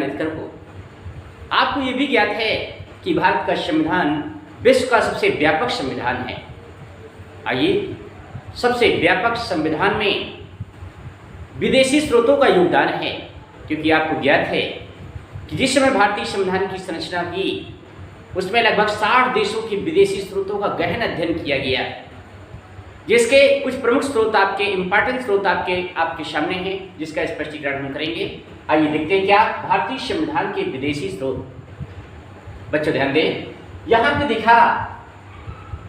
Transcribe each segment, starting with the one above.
अम्बेडकर को। आपको ये भी ज्ञात है कि भारत का संविधान विश्व का सबसे व्यापक संविधान है। आइए, सबसे व्यापक संविधान में विदेशी स्रोतों का योगदान है, क्योंकि आपको ज्ञात है कि जिस समय भारतीय संविधान की संरचना की उसमें लगभग 60 देशों के विदेशी स्रोतों का गहन अध्ययन किया गया, जिसके कुछ प्रमुख स्रोत आपके इंपॉर्टेंट स्रोत आपके सामने हैं, जिसका स्पष्टीकरण हम करेंगे। आइए देखते हैं क्या भारतीय संविधान के विदेशी स्रोत। बच्चों ध्यान दें, यहाँ पे दिखा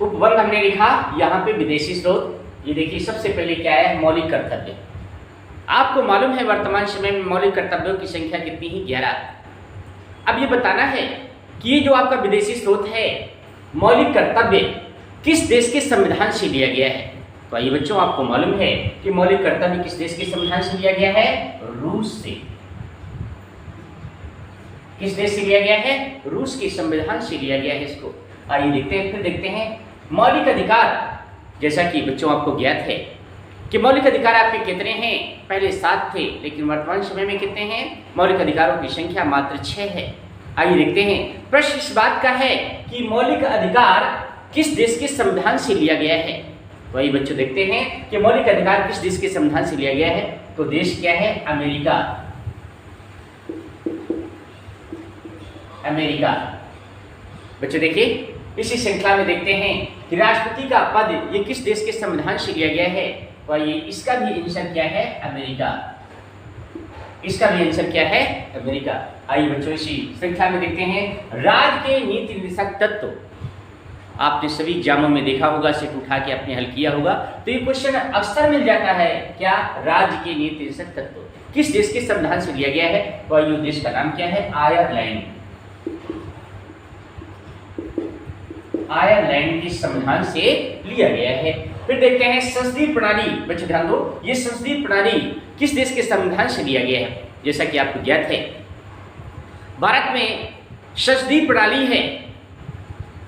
उपबंध हमने लिखा, यहाँ पे विदेशी स्रोत। ये देखिए सबसे पहले क्या है, मौलिक कर्तव्य। आपको मालूम है वर्तमान समय में मौलिक कर्तव्यों की संख्या कितनी है, 11। अब ये बताना है कि ये जो आपका विदेशी स्रोत है मौलिक कर्तव्य किस देश के संविधान से लिया गया है। तो आइए बच्चों, आपको मालूम है कि मौलिक कर्तव्य किस देश के संविधान से लिया गया है, रूस से। किस देश से लिया गया है, रूस के संविधान से लिया गया है इसको। आइए देखते हैं, फिर देखते हैं मौलिक अधिकार। जैसा कि बच्चों आपको ज्ञात है कि मौलिक अधिकार आपके कितने हैं, पहले 7 थे, लेकिन वर्तमान समय में कितने हैं, मौलिक अधिकारों की संख्या मात्र 6 है। आइए देखते हैं, प्रश्न इस बात का है कि मौलिक अधिकार किस देश के संविधान से लिया गया है। तो आइए बच्चों देखते हैं कि मौलिक अधिकार किस देश के संविधान से लिया गया है। तो देश क्या है, अमेरिका। अमेरिका। बच्चों देखिए, इसी श्रृंखला में देखते हैं कि राष्ट्रपति का पद ये किस देश के संविधान से लिया गया है। तो आइए इसका भी आंसर क्या है, अमेरिका। इसका भी आंसर क्या है, अमेरिका। आइए बच्चों इसी श्रृंखला में देखते हैं राज्य के नीति निर्देशक तत्व। आपने सभी एग्जामों में देखा होगा, सेट उठा के आपने हल किया होगा, तो ये क्वेश्चन अक्सर मिल जाता है। क्या, राज्य के नीति निर्देशक तत्व किस देश के संविधान से लिया गया है। तो आइए देश का नाम क्या है, आयरलैंड। आयरलैंड के संविधान से लिया गया है। फिर देखते हैं संसदीय प्रणाली। बच्चों ध्यान दो, ये संसदीय प्रणाली किस देश के संविधान से लिया गया है। जैसा कि आपको ज्ञात है भारत में संसदीय प्रणाली है।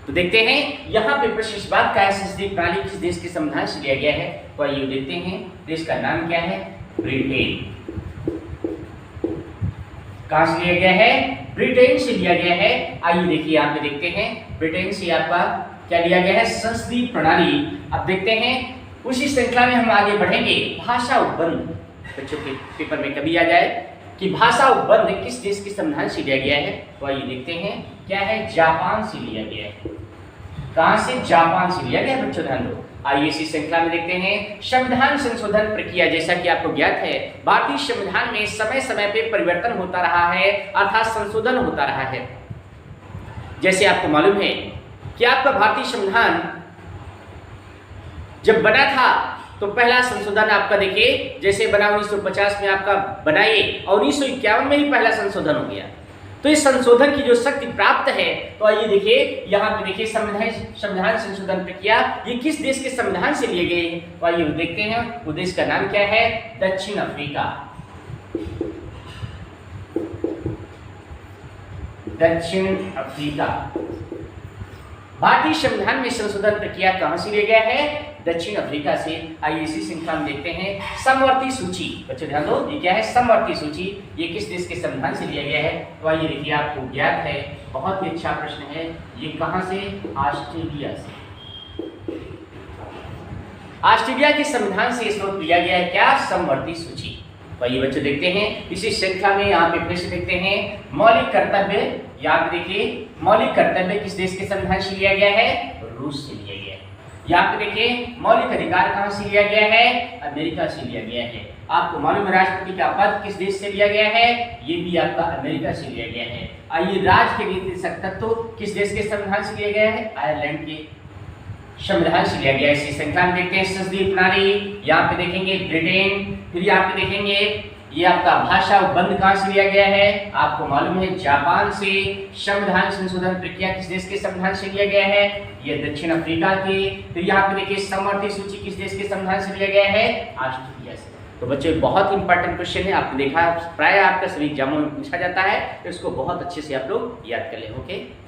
तो देखते हैं यहाँ पे प्रश्न इस बात का है, संसदीय प्रणाली किस देश के संविधान से लिया गया है। तो आइए देखते हैं, देश का नाम क्या है, ब्रिटेन। कहां से लिया गया है, ब्रिटेन से लिया गया है। आइए देखिए यहाँ पे देखते हैं ब्रिटेन से आपका क्या लिया गया है, संसदीय प्रणाली। अब देखते हैं उसी श्रृंखला में हम आगे बढ़ेंगे, भाषा उपबंध। बच्चों के पेपर में कभी आ जाए कि भाषा उपबंध किस देश के संविधान से लिया गया है। तो आइए देखते हैं क्या है, जापान से लिया गया है। कहां से, जापान से लिया गया। बच्चों ध्यान दो, आइए इसी श्रृंखला में देखते हैं संविधान संशोधन प्रक्रिया। जैसा कि आपको ज्ञात है भारतीय संविधान में समय समय पे परिवर्तन होता रहा है, अर्थात संशोधन होता रहा है। जैसे आपको मालूम है कि आपका भारतीय संविधान जब बना था तो पहला संशोधन आपका देखिए, जैसे बना 1950 में आपका बनाए और 1951 में ही पहला संशोधन हो गया। तो इस संशोधन की जो शक्ति प्राप्त है, तो आइए देखिए यहाँ पे देखिए संविधान संशोधन प्रक्रिया ये किस देश के संविधान से लिए गए हैं। तो आइए देखते हैं, वो देश का नाम क्या है, दक्षिण अफ्रीका। दक्षिण अफ्रीका। भारतीय संविधान में संशोधन प्रक्रिया कहां से लिया गया है, दक्षिण अफ्रीका से। आइए इसी श्रृंखला में देखते हैं समवर्ती सूची। बच्चों ध्यान दो, ये क्या है, समवर्ती सूची, ये किस देश के संविधान से लिया गया है। तो आइए देखिए आपको ज्ञात है, बहुत ही अच्छा प्रश्न है, ये कहां से, ऑस्ट्रेलिया से। ऑस्ट्रेलिया के संविधान से स्रोत लिया गया है क्या, समवर्ती सूची। तो आइए बच्चों देखते हैं इसी श्रृंखला में यहाँ पे प्रश्न देखते हैं मौलिक कर्तव्य। यहाँ पे देखिए मौलिक कर्तव्य किस देश के संविधान से लिया गया है, रूस से लिया गया है। यहाँ पे देखिए मौलिक अधिकार कहाँ से लिया गया है, अमेरिका से लिया गया है। आपको मालूम है राष्ट्रपति का पद किस देश से लिया गया है, ये भी आपका अमेरिका से लिया गया है। आइए राज्य के नीति निर्देशक तत्व किस देश के संविधान से लिया गया है, आयरलैंड के संविधान से लिया गया है। इसी श्रृंखला में देखते हैं संसदीय प्रणाली। यहाँ पे देखेंगे ब्रिटेन, फिर यहाँ पे देखेंगे ये आपका भाषा उपबंध कहाँ से लिया गया है, आपको मालूम है जापान से। संविधान संशोधन प्रक्रिया किस देश के संविधान से लिया गया है, ये दक्षिण अफ्रीका के। फिर यहाँ पे देखिए समवर्ती सूची किस देश के संविधान से लिया गया है, ऑस्ट्रेलिया से। तो बच्चों बहुत इंपॉर्टेंट क्वेश्चन है, आपने देखा प्राय आपका सभी एग्जामों में पूछा जाता है, तो इसको बहुत अच्छे से आप लोग याद कर लें। ओके।